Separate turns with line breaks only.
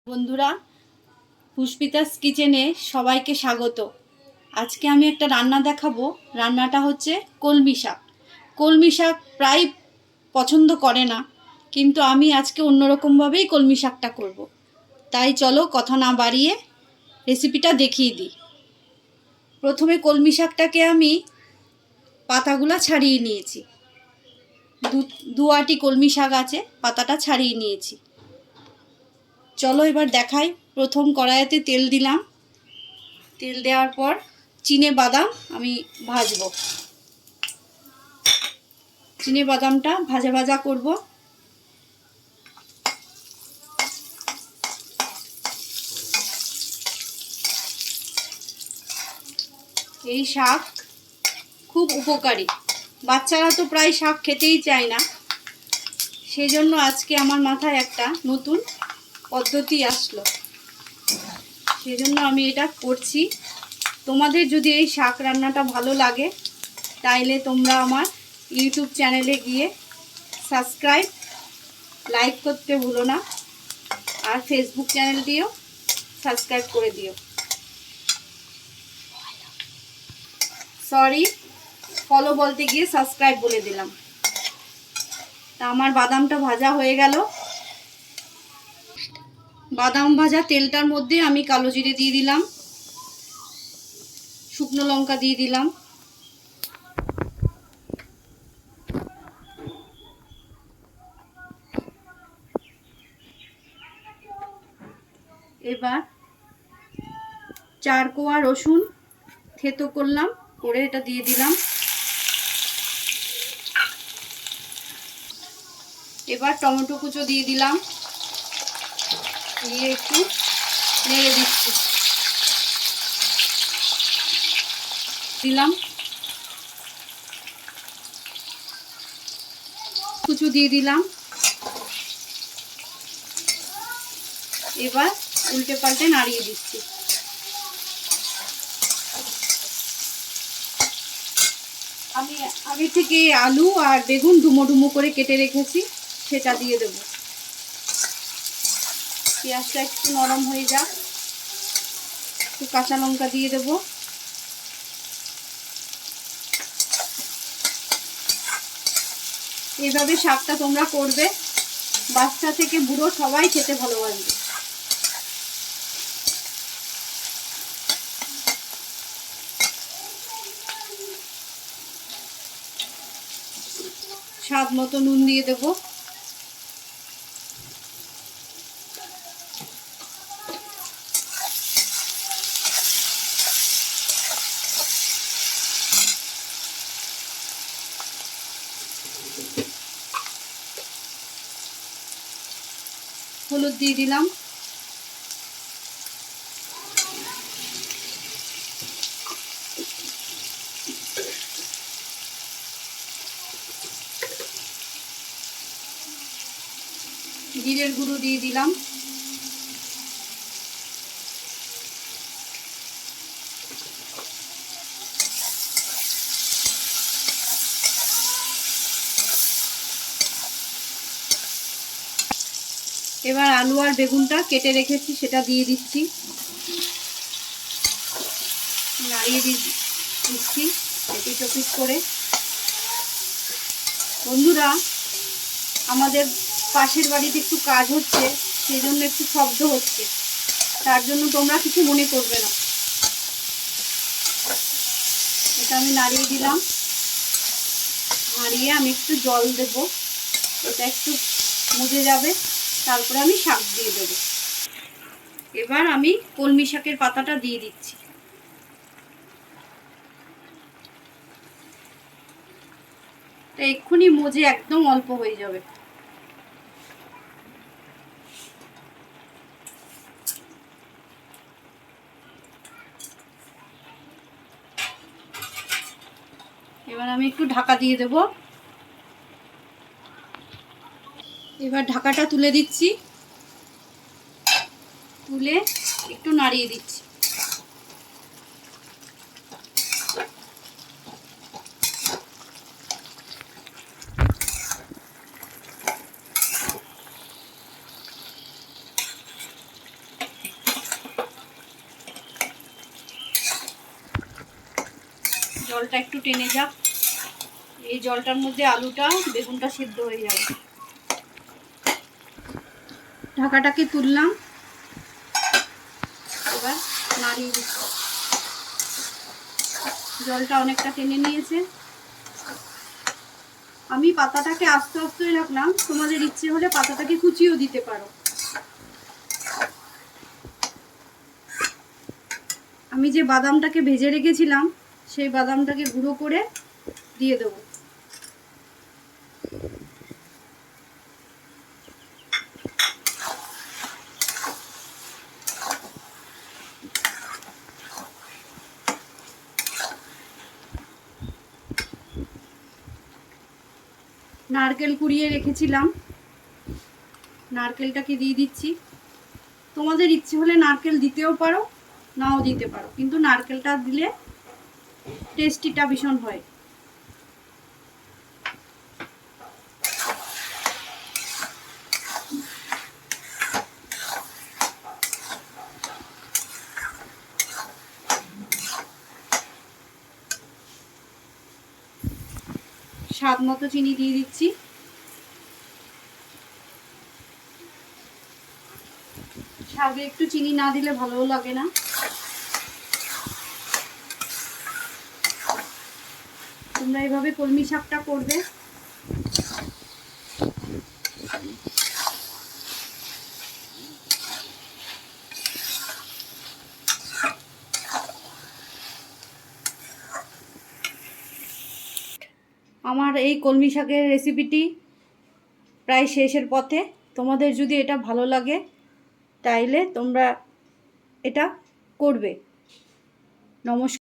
বন্ধুরা, পুষ্পিতাস কিচেনে সবাইকে স্বাগত। আজকে আমি একটা রান্না দেখাবো। রান্নাটা হচ্ছে কলমি শাক। কলমি শাক প্রায় পছন্দ করে না, কিন্তু আমি আজকে অন্যরকমভাবেই কলমি শাকটা করব। তাই চলো কথা না বাড়িয়ে রেসিপিটা দেখিয়ে দিই। প্রথমে কলমি শাকটাকে আমি পাতাগুলো ছাড়িয়ে নিয়েছি। দু আটি কলমি শাক আছে, পাতাটা ছাড়িয়ে নিয়েছি। চলো এবার দেখাই। প্রথম কড়াইতে তেল দিলাম। তেল দেওয়ার পর চিনে বাদাম আমি ভাজবো। চিনে বাদামটা ভাজা ভাজা করব। এই শাক খুব উপকারী। বাচ্চারা তো প্রায় শাক খেতেই চায় না, সেই জন্য আজকে আমার মাথায় একটা নতুন পদ্ধতি আসলো, সেই জন্য আমি এটা করছি। তোমাদের যদি এই শাক রান্নাটা ভালো লাগে তাইলে তোমরা আমার ইউটিউব চ্যানেলে গিয়ে সাবস্ক্রাইব, লাইক করতে ভুলো না, আর ফেসবুক চ্যানেলটিও সাবস্ক্রাইব করে দিও। সরি, ফলো বলতে গিয়ে সাবস্ক্রাইব বলে দিলাম। তা আমার বাদামটা ভাজা হয়ে গেল। বাদাম ভাজা তেলটার মধ্যে আমি কালো জিরে দিয়ে দিলাম, শুকনো লঙ্কা দিয়ে দিলাম, এবার 4 কোয়া রসুন থেতো করলাম, করে এটা দিয়ে দিলাম। এবার টমেটো কুচো দিয়ে দিলাম, দিয়ে একটু নেড়ে দিচ্ছি। দিলাম কুচো দিয়ে দিলাম। এবার উল্টে পাল্টে নাড়িয়ে দিচ্ছি। আমি আগে থেকে আলু আর বেগুন ডুমো ডুমো করে কেটে রেখেছি, সেটা দিয়ে দেব। পেঁয়াজটা একটু নরম হয়ে যাক, একটু কাঁচা লঙ্কা দিয়ে দেব। এইভাবে শাকটা তোমরা করবে, বাচ্চা থেকে বুড়ো সবাই খেতে ভালোবাসবে। স্বাদ মতো নুন দিয়ে দেব। হলুদ দিয়ে দিলাম। জিরের গুঁড়ো দিয়ে দিলাম। এবার আলু আর বেগুনটা কেটে রেখেছি সেটা দিয়ে দিচ্ছি, নাড়িয়ে দিচ্ছি এপিট ওপিট করে। বন্ধুরা, আমাদের পাশের বাড়িতে একটু কাজ হচ্ছে, সেই জন্য একটু শব্দ হচ্ছে, তার জন্য তোমরা কিছু মনে করবে না। এটা আমি নাড়িয়ে দিলাম। নাড়িয়ে আমি একটু জল দেব, এটা একটু মুজে যাবে, তারপরে আমি শাক দিয়ে দেব। এবার আমি কলমি শাকের পাতাটা দিয়ে দিচ্ছি। এক্ষুনি মজে একদম অল্প হয়ে যাবে। এবার আমি একটু ঢাকা দিয়ে দেব। এবার ঢাকাটা তুলে দিচ্ছি, তুলে একটু নাড়িয়ে দিচ্ছি। জলটা একটু টেনে যাক, এই জলটার মধ্যে আলুটা বেগুনটা সিদ্ধ হয়ে যাবে। ঢাকাটাকে তুললাম, এবার নাড়িয়ে দিচ্ছি। জলটা অনেকটা টেনে নিয়েছে। আমি পাতাটাকে আস্তে আস্তে রাখলাম, তোমাদের ইচ্ছে হলে পাতাটাকে কুচিয়েও দিতে পারো। আমি যে বাদামটাকে ভেজে রেখেছিলাম সেই বাদামটাকে গুঁড়ো করে দিয়ে দেবো। নারকেল কুড়িয়ে রেখেছিলাম, নারকেলটাকে দিয়ে দিচ্ছি। তোমাদের ইচ্ছে হলে নারকেল দিতেও পারো, নাও দিতে পারো, কিন্তু নারকেলটা দিলে টেস্টিটা ভীষণ হয়। স্বাদ মতো চিনি দিয়ে দিচ্ছি। শাকে একটু চিনি না দিলে ভালোও লাগে না। তোমরা এইভাবে কলমি শাকটা করবে। আমার এই কলমি শাকের রেসিপিটি প্রায় শেষের পথে। তোমাদের যদি এটা ভালো লাগে তাইলে তোমরা এটা করবে। নমস্কার।